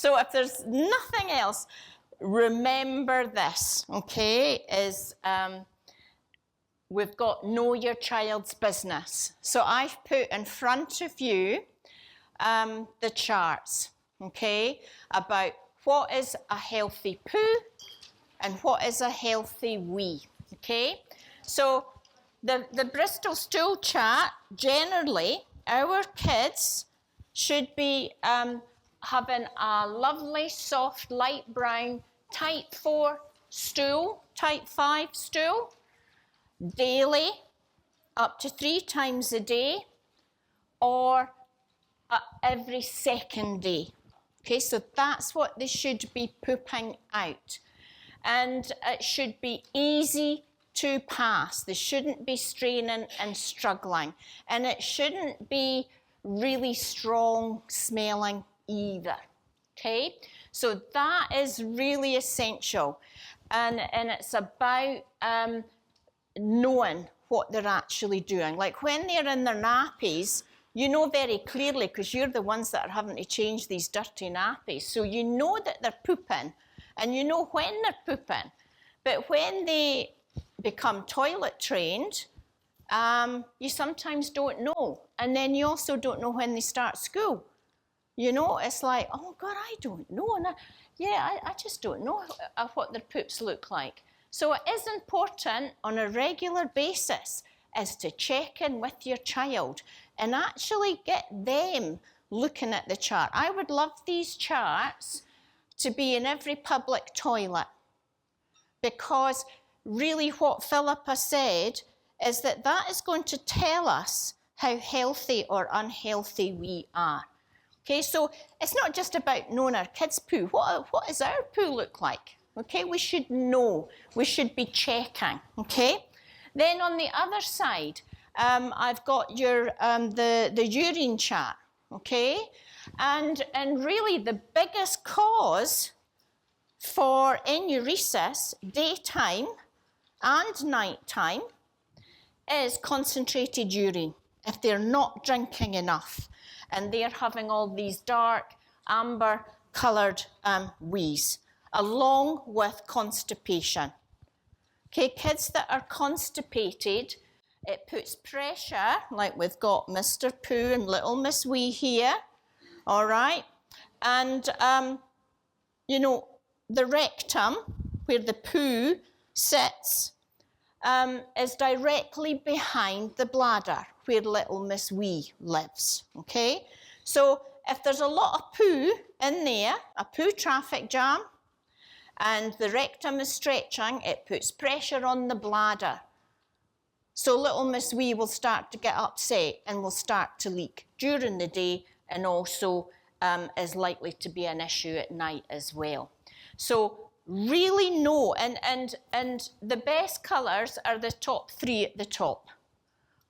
So if there's nothing else, remember this, okay, is we've got know your child's business. So I've put in front of you the charts, okay, about what is a healthy poo and what is a healthy wee, okay? So the Bristol stool chart, generally, our kids should be having a lovely, soft, light brown type 4 stool, type 5 stool, daily, up to 3 times a day, or every second day. Okay, so that's what they should be pooping out. And it should be easy to pass. They shouldn't be straining and struggling. And it shouldn't be really strong smelling either. Okay, so that is really essential. And it's about knowing what they're actually doing. Like when they're in their nappies, you know very clearly, because you're the ones that are having to change these dirty nappies. So you know that they're pooping, and you know when they're pooping. But when they become toilet trained, you sometimes don't know. And then you also don't know when they start school. You know, it's like, oh God, I don't know. And I just don't know what their poops look like. So it is important on a regular basis is to check in with your child and actually get them looking at the chart. I would love these charts to be in every public toilet, because really what Philippa said is that is going to tell us how healthy or unhealthy we are. Okay, so it's not just about knowing our kids' poo. What does our poo look like? Okay, we should know. We should be checking. Okay, then on the other side, I've got your the urine chart. Okay, and really the biggest cause for enuresis, daytime and nighttime, is concentrated urine. If they're not drinking enough and they're having all these dark amber coloured wees, along with constipation. Okay, kids that are constipated, it puts pressure, like we've got Mr. Poo and Little Miss Wee here, all right? And, you know, the rectum, where the poo sits, is directly behind the bladder, where Little Miss Wee lives, okay? So if there's a lot of poo in there, a poo traffic jam, and the rectum is stretching, it puts pressure on the bladder. So Little Miss Wee will start to get upset and will start to leak during the day, and also is likely to be an issue at night as well. So really know, and the best colours are the top 3 at the top.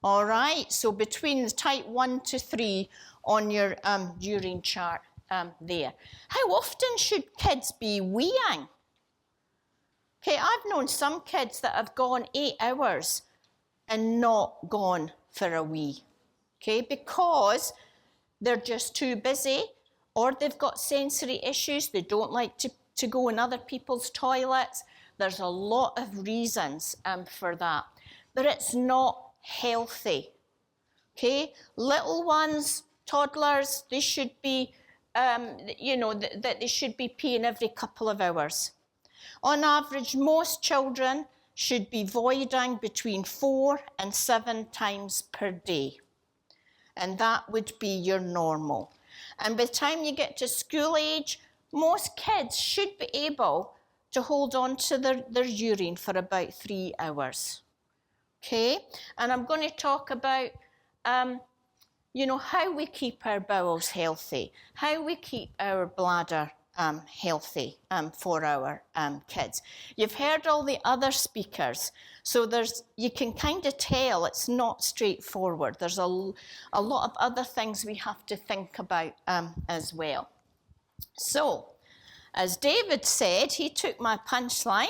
All right, so between the type 1 to 3 on your urine chart there. How often should kids be weeing? Okay, I've known some kids that have gone 8 hours and not gone for a wee, okay, because they're just too busy, or they've got sensory issues, they don't like to go in other people's toilets. There's a lot of reasons for that, but it's not healthy, okay? Little ones, toddlers, they should be, you know, that they should be peeing every couple of hours. On average, most children should be voiding between 4 and 7 times per day. And that would be your normal. And by the time you get to school age, most kids should be able to hold on to their urine for about 3 hours. Okay? And I'm going to talk about, you know, how we keep our bowels healthy, how we keep our bladder healthy for our kids. You've heard all the other speakers, so you can kind of tell it's not straightforward. There's a lot of other things we have to think about as well. So, as David said, he took my punchline.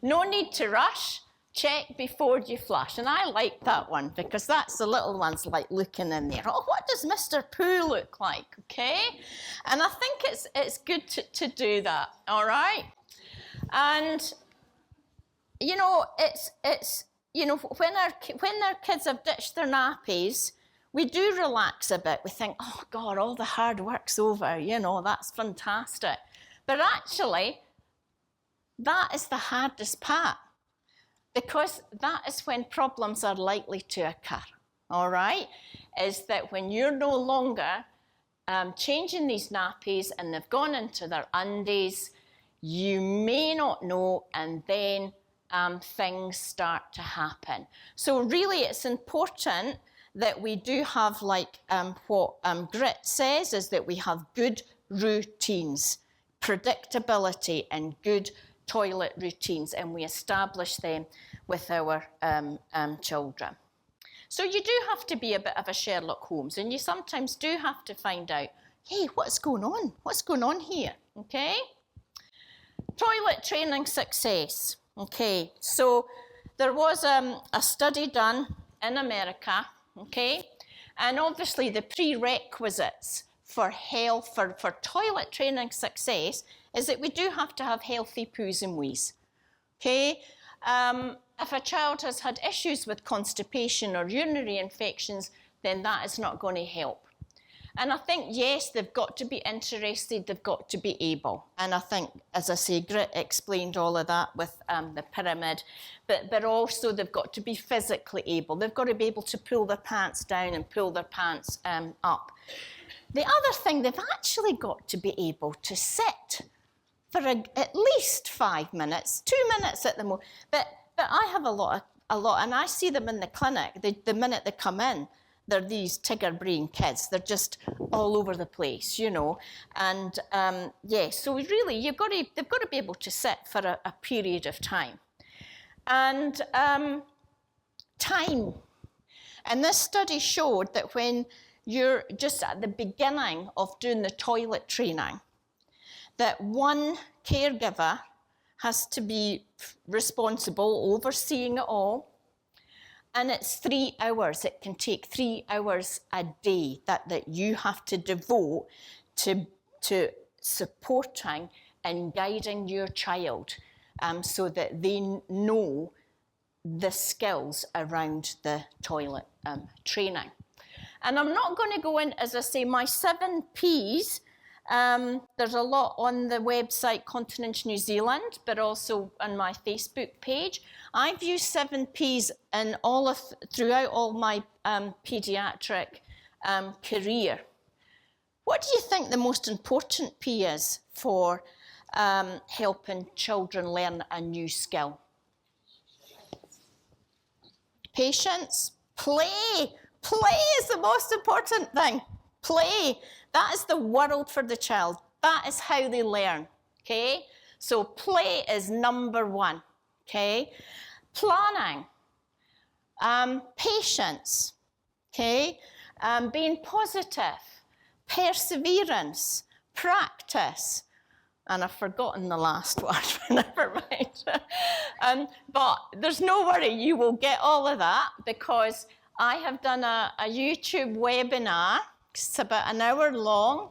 No need to rush. check before you flush. And I like that one because that's the little ones like looking in there. Oh, what does Mr. Pooh look like, okay? And I think it's good to do that, all right? And, you know, it's you know, when our kids have ditched their nappies, we do relax a bit. We think, oh, God, all the hard work's over, you know, that's fantastic. But actually, that is the hardest part, because that is when problems are likely to occur, all right? Is that when you're no longer changing these nappies and they've gone into their undies, you may not know, and then things start to happen. So really it's important that we do have, like what Grit says, is that we have good routines, predictability and good toilet routines, and we establish them with our children. So you do have to be a bit of a Sherlock Holmes, and you sometimes do have to find out, hey, what's going on? What's going on here, okay? Toilet training success, okay? So there was a study done in America, okay? And obviously the prerequisites for health, for toilet training success, is that we do have to have healthy poos and wees, okay? If a child has had issues with constipation or urinary infections, then that is not going to help. And I think, yes, they've got to be interested, they've got to be able. And I think, as I say, Grit explained all of that with the pyramid, but also they've got to be physically able. They've got to be able to pull their pants down and pull their pants up. The other thing, they've actually got to be able to sit for at least 5 minutes, 2 minutes at the most. But I have a lot, and I see them in the clinic. The minute they come in, they're these tiger brain kids. They're just all over the place, you know. And yeah, so really, they've got to be able to sit for a period of time. And time. And this study showed that when you're just at the beginning of doing the toilet training, that one caregiver has to be responsible, overseeing it all. And it's 3 hours. It can take 3 hours a day that you have to devote to supporting and guiding your child so that they know the skills around the toilet training. And I'm not going to go in, as I say, my 7 Ps. There's a lot on the website Continence New Zealand, but also on my Facebook page. I've used 7 Ps in throughout all my paediatric career. What do you think the most important P is for helping children learn a new skill? Patience, play. Play is the most important thing. Play. That is the world for the child. That is how they learn, okay? So play is number 1, okay? Planning, patience, okay? Being positive, perseverance, practice, and I've forgotten the last one, never mind. But there's no worry, you will get all of that, because I have done a YouTube webinar. It's about an hour long,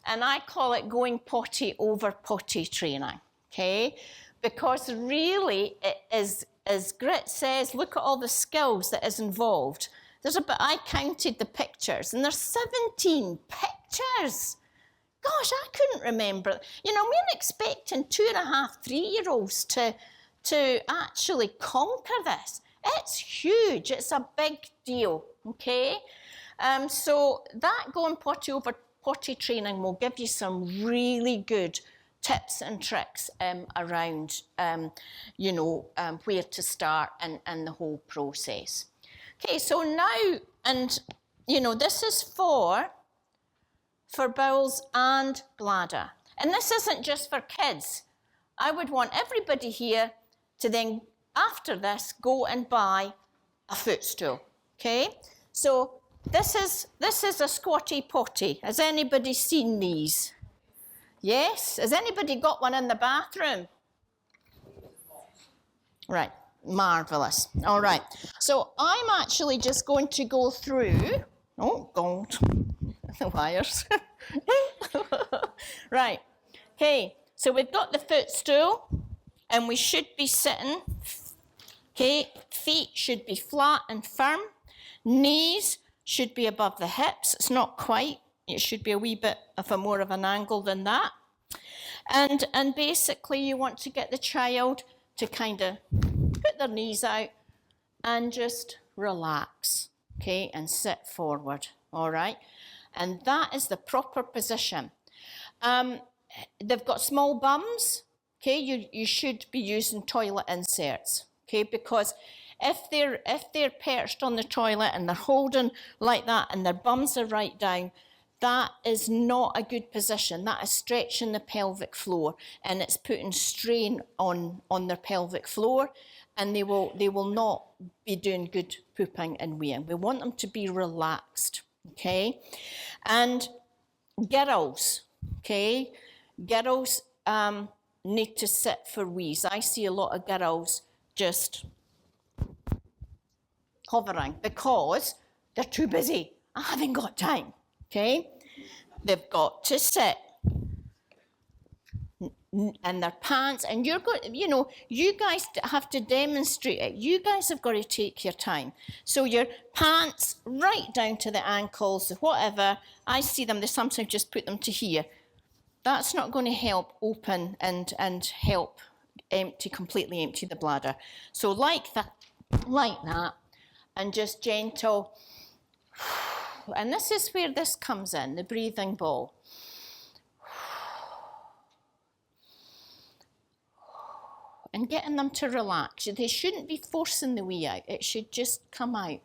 and I call it Going Potty Over Potty Training, okay? Because really, it is, as Grit says, look at all the skills that is involved. I counted the pictures, and there's 17 pictures. Gosh, I couldn't remember. You know, we're expecting 2.5, 3-year-olds to actually conquer this. It's huge. It's a big deal, okay? So that Going Potty Over Potty training will give you some really good tips and tricks around, you know, where to start and the whole process. Okay, so now, and, you know, this is for bowels and bladder. And this isn't just for kids. I would want everybody here to then, after this, go and buy a footstool, okay? So this is a squatty potty. Has anybody seen these? Yes? Has anybody got one in the bathroom? Right. Marvellous. All right. So I'm actually just going to go through, oh, God, the wires. Right. Okay. So we've got the footstool and we should be sitting. Okay. Feet should be flat and firm. Knees should be above the hips. It's not quite. It should be a wee bit of a more of an angle than that. And basically you want to get the child to kind of put their knees out and just relax, okay, and sit forward, all right? And that is the proper position. They've got small bums, okay? You should be using toilet inserts, okay? Because if they're perched on the toilet and they're holding like that and their bums are right down, that is not a good position. That is stretching the pelvic floor and it's putting strain on their pelvic floor, and they will not be doing good pooping and weeing. We want them to be relaxed, okay? And girls, okay? Girls need to sit for wees. I see a lot of girls just hovering because they're too busy. I haven't got time. Okay, they've got to sit in their pants, and you're going, you know, you guys have to demonstrate it. You guys have got to take your time. So your pants right down to the ankles, whatever. I see them, they sometimes just put them to here. That's not going to help open and help completely empty the bladder. So like that, and just gentle. And this is where this comes in, the breathing ball. And getting them to relax. They shouldn't be forcing the wee out. It should just come out,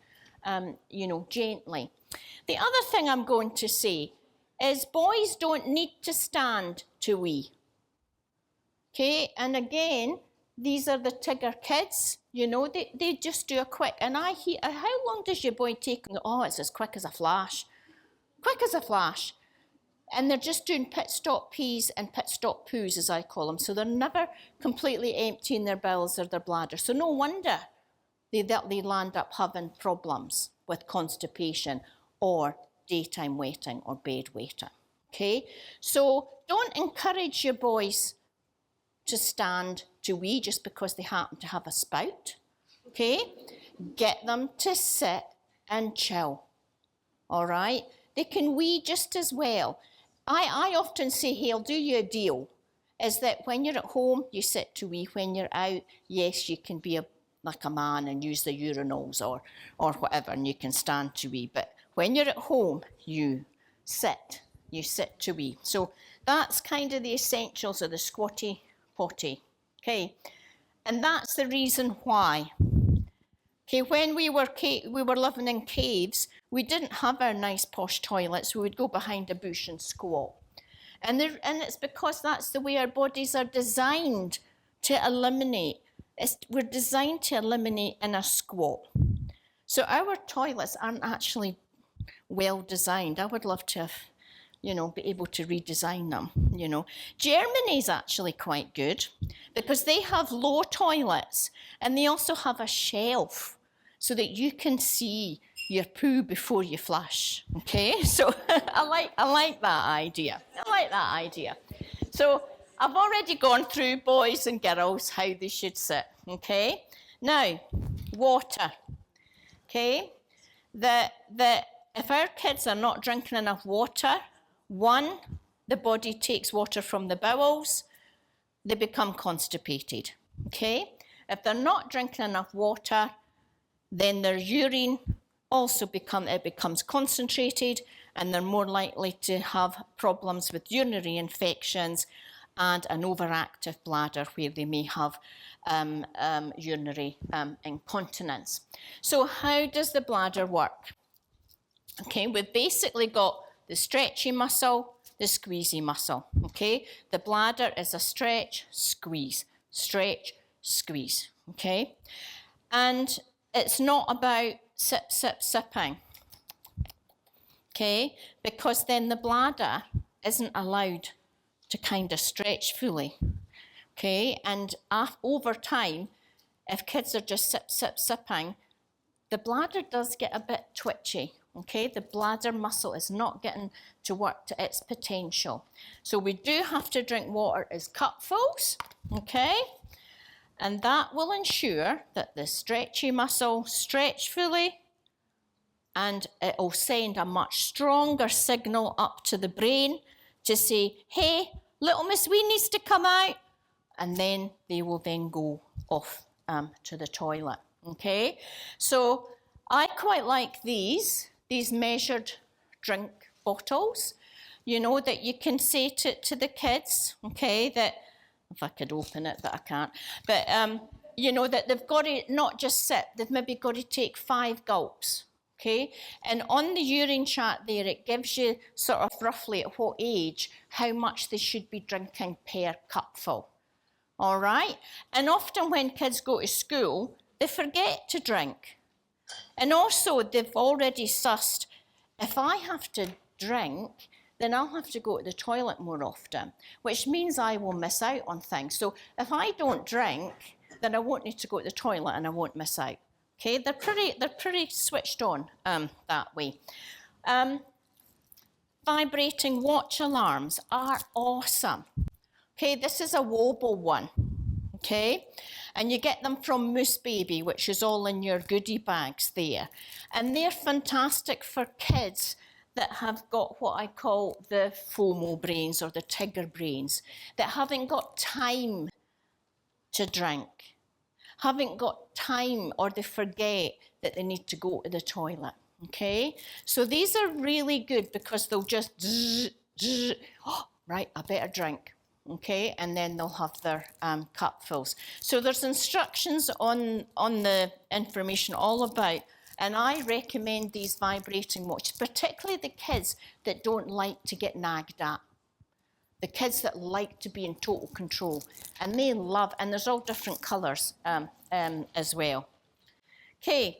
you know, gently. The other thing I'm going to say is boys don't need to stand to wee. Okay, and again, these are the Tigger kids, you know, they just do a quick, and I hear, how long does your boy take? Oh, it's as quick as a flash. Quick as a flash. And they're just doing pit stop pees and pit stop poos, as I call them. So they're never completely emptying their bowels or their bladder. So no wonder they land up having problems with constipation or daytime wetting or bed wetting, okay? So don't encourage your boys to stand to wee just because they happen to have a spout, okay? Get them to sit and chill, all right? They can wee just as well. I often say, hey, I'll do you a deal, is that when you're at home, you sit to wee. When you're out, yes, you can be like a man and use the urinals or whatever, and you can stand to wee. But when you're at home, you sit to wee. So that's kind of the essentials of the squatty potty, okay? And that's the reason why. Okay, when we were living in caves, we didn't have our nice posh toilets. We would go behind a bush and squat. And it's because that's the way our bodies are designed to eliminate. We're designed to eliminate in a squat. So our toilets aren't actually well designed. I would love to have, you know, be able to redesign them, you know. Germany's actually quite good because they have low toilets and they also have a shelf so that you can see your poo before you flush, okay? So I like that idea. I like that idea. So I've already gone through boys and girls, how they should sit, okay? Now, water, okay? If our kids are not drinking enough water, one, the body takes water from the bowels, they become constipated, okay? If they're not drinking enough water, then their urine also becomes concentrated, and they're more likely to have problems with urinary infections and an overactive bladder where they may have urinary incontinence. So how does the bladder work? Okay, we've basically got the stretchy muscle, the squeezy muscle, okay? The bladder is a stretch, squeeze, okay? And it's not about sip, sip, sipping, okay? Because then the bladder isn't allowed to kind of stretch fully, okay? And over time, if kids are just sipping, the bladder does get a bit twitchy, okay? The bladder muscle is not getting to work to its potential. So we do have to drink water as cupfuls, okay? And that will ensure that the stretchy muscle stretch fully, and it will send a much stronger signal up to the brain to say, hey, little Miss Wee needs to come out, and then they will then go off to the toilet, okay? So I quite like these measured drink bottles, you know, that you can say to the kids, okay, that, if I could open it, but I can't, but, you know, that they've got to not just sip, they've maybe got to take 5 gulps, okay? And on the urine chart there, it gives you sort of roughly at what age, how much they should be drinking per cupful. All right? And often when kids go to school, they forget to drink. And also, they've already sussed, if I have to drink, then I'll have to go to the toilet more often, which means I will miss out on things. So if I don't drink, then I won't need to go to the toilet and I won't miss out. Okay? They're pretty switched on that way. Vibrating watch alarms are awesome. Okay, this is a Wobble one, okay? And you get them from Moose Baby, which is all in your goodie bags there. And they're fantastic for kids that have got what I call the FOMO brains or the Tigger brains, that haven't got time to drink, haven't got time, or they forget that they need to go to the toilet, okay? So these are really good because they'll just, oh, right, I better drink. Okay, and then they'll have their cupfuls. So there's instructions on the information all about, and I recommend these vibrating watches, particularly the kids that don't like to get nagged at, the kids that like to be in total control, and they love, and there's all different colours as well. Okay,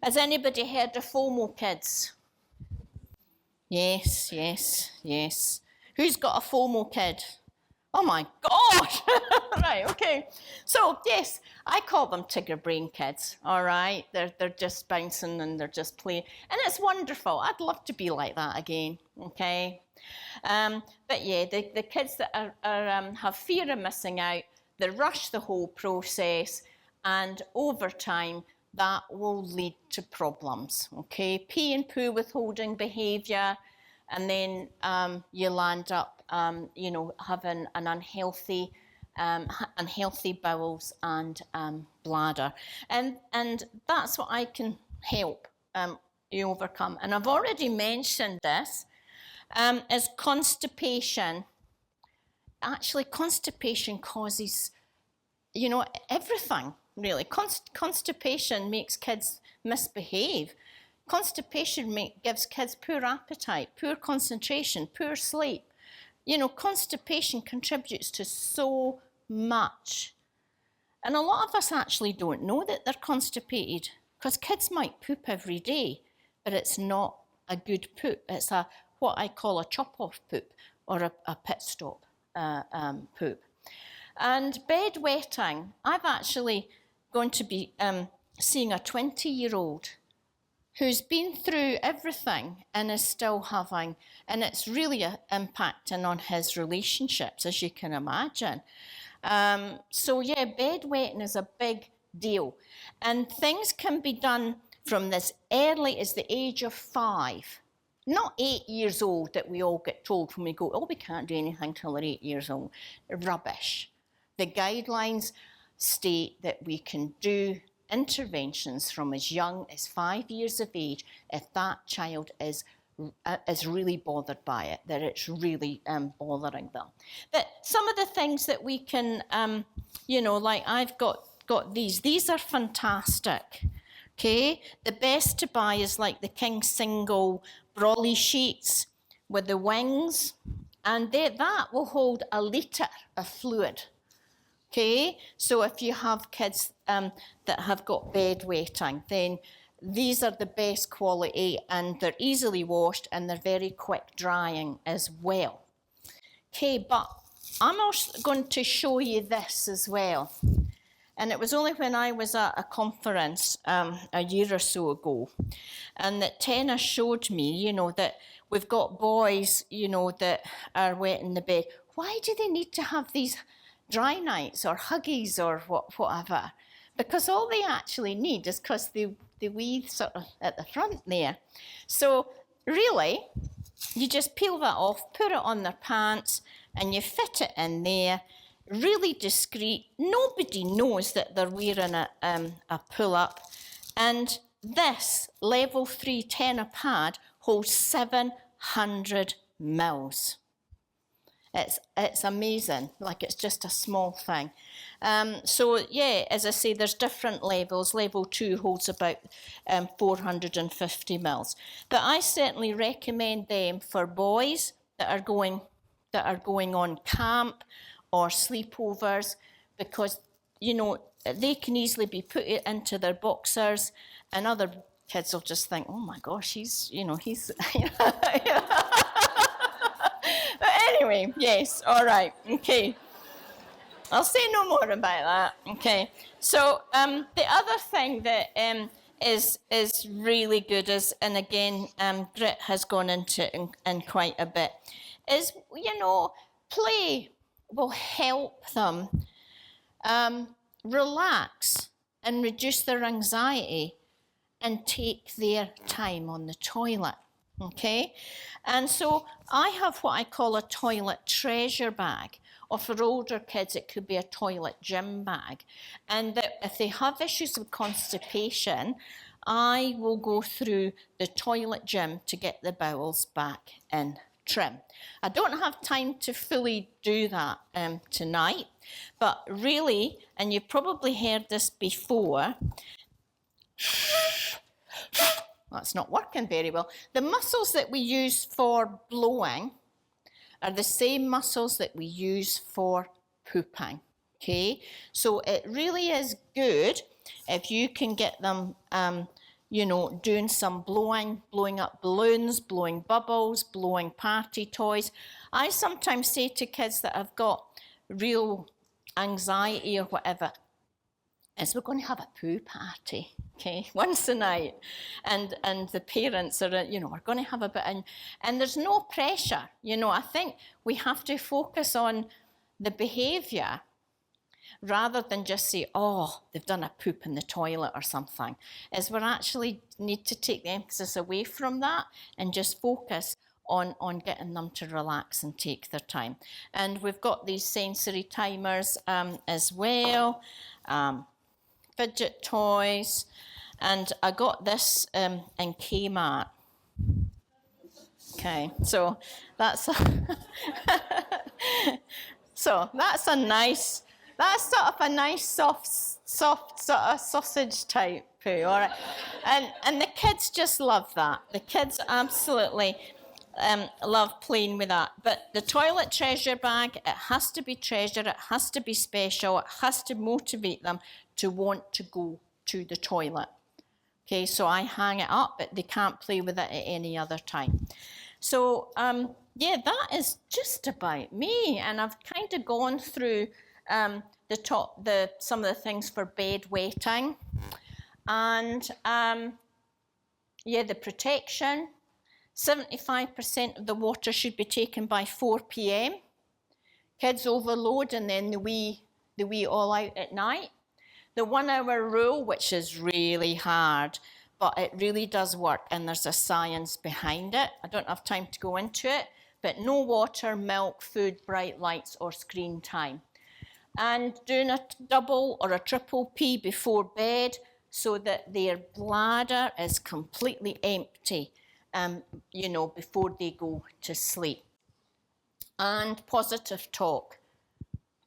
has anybody heard of FOMO kids? Yes, yes, yes. Who's got a FOMO kid? Oh my gosh! Right, okay. So yes, I call them Tigger brain kids, all right? They're just bouncing and they're just playing. And it's wonderful. I'd love to be like that again, okay? But yeah, the kids that have fear of missing out, they rush the whole process, and over time, that will lead to problems, okay? Pee and poo withholding behaviour, and then you land up you know, having an unhealthy bowels and bladder. And that's what I can help you overcome. And I've already mentioned this, is constipation. Actually, constipation causes, you know, everything, really. Constipation makes kids misbehave. Constipation gives kids poor appetite, poor concentration, poor sleep. You know, constipation contributes to so much. And a lot of us actually don't know that they're constipated, because kids might poop every day, but it's not a good poop. It's what I call a chop-off poop, or a pit stop poop. And bedwetting, I've actually going to be seeing a 20-year-old who's been through everything and is still having, and it's really impacting on his relationships, as you can imagine. So yeah, bedwetting is a big deal. And things can be done from as early as the age of 5. Not 8 years old that we all get told when we go, oh, we can't do anything till we're 8 years old. Rubbish. The guidelines state that we can do interventions from as young as 5 years of age if that child is really bothered by it, that it's really bothering them. But some of the things that we can, you know, like I've got these are fantastic, okay? The best to buy is like the King Single brolly sheets with the wings, and that will hold a litre of fluid. Okay, so if you have kids that have got bedwetting, then these are the best quality, and they're easily washed and they're very quick drying as well. Okay, but I'm also going to show you this as well. And it was only when I was at a conference a year or so ago, and that Tenna showed me, you know, that we've got boys, you know, that are wet in the bed. Why do they need to have these dry nights or huggies or whatever? Because all they actually need is because they wee sort of at the front there. So really, you just peel that off, put it on their pants, and you fit it in there. Really discreet. Nobody knows that they're wearing a pull-up. And this level 3 Tenna pad holds 700 mils. It's amazing, like it's just a small thing. So yeah, as I say, there's different levels. Level 2 holds about 450 mils. But I certainly recommend them for boys that are going on camp or sleepovers, because, you know, they can easily be put into their boxers, and other kids will just think, oh my gosh, he's. But anyway, yes, all right, okay. I'll say no more about that, okay. So the other thing that is really good is, and again, Grit has gone into it in quite a bit, is, you know, play will help them relax and reduce their anxiety and take their time on the toilet, okay? And so I have what I call a toilet treasure bag, or for older kids, it could be a toilet gym bag. And that if they have issues with constipation, I will go through the toilet gym to get the bowels back in trim. I don't have time to fully do that tonight, but really, and you've probably heard this before, that's not working very well. The muscles that we use for blowing are the same muscles that we use for pooping, okay? So it really is good if you can get them, you know, doing some blowing up balloons, blowing bubbles, blowing party toys. I sometimes say to kids that have got real anxiety or whatever, is we're going to have a poo party, okay, once a night. And the parents are, you know, we're going to have a bit, and there's no pressure. You know, I think we have to focus on the behaviour rather than just say, oh, they've done a poop in the toilet or something. Is we actually need to take the emphasis away from that and just focus on getting them to relax and take their time. And we've got these sensory timers as well. Fidget toys, and I got this in Kmart. Okay, so that's that's sort of a nice soft sort of sausage type poo, all right. And the kids just love that. The kids absolutely love playing with that. But the toilet treasure bag, it has to be treasured, it has to be special, it has to motivate them to want to go to the toilet. Okay, so I hang it up, but they can't play with it at any other time. So, yeah, that is just about me. And I've kind of gone through some of the things for bed wetting. And, yeah, the protection. 75% of the water should be taken by 4 p.m. Kids overload and then the wee all out at night. The 1 hour rule, which is really hard, but it really does work, and there's a science behind it. I don't have time to go into it, but no water, milk, food, bright lights, or screen time. And doing a double or a triple pee before bed so that their bladder is completely empty, you know, before they go to sleep. And positive talk.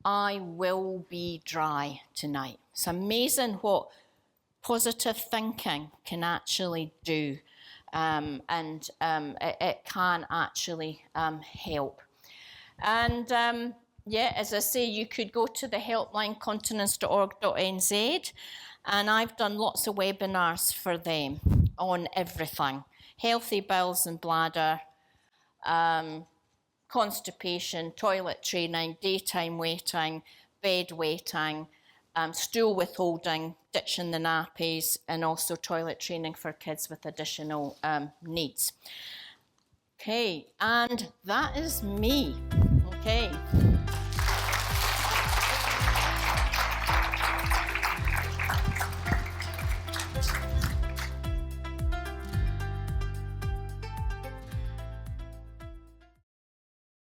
I will be dry tonight. It's amazing what positive thinking can actually do, and it can actually help. And yeah, as I say, you could go to the helpline continence.org.nz, and I've done lots of webinars for them on everything. Healthy bowels and bladder, constipation, toilet training, daytime waiting, bed waiting, stool withholding, ditching the nappies, and also toilet training for kids with additional needs. Okay, and that is me. Okay.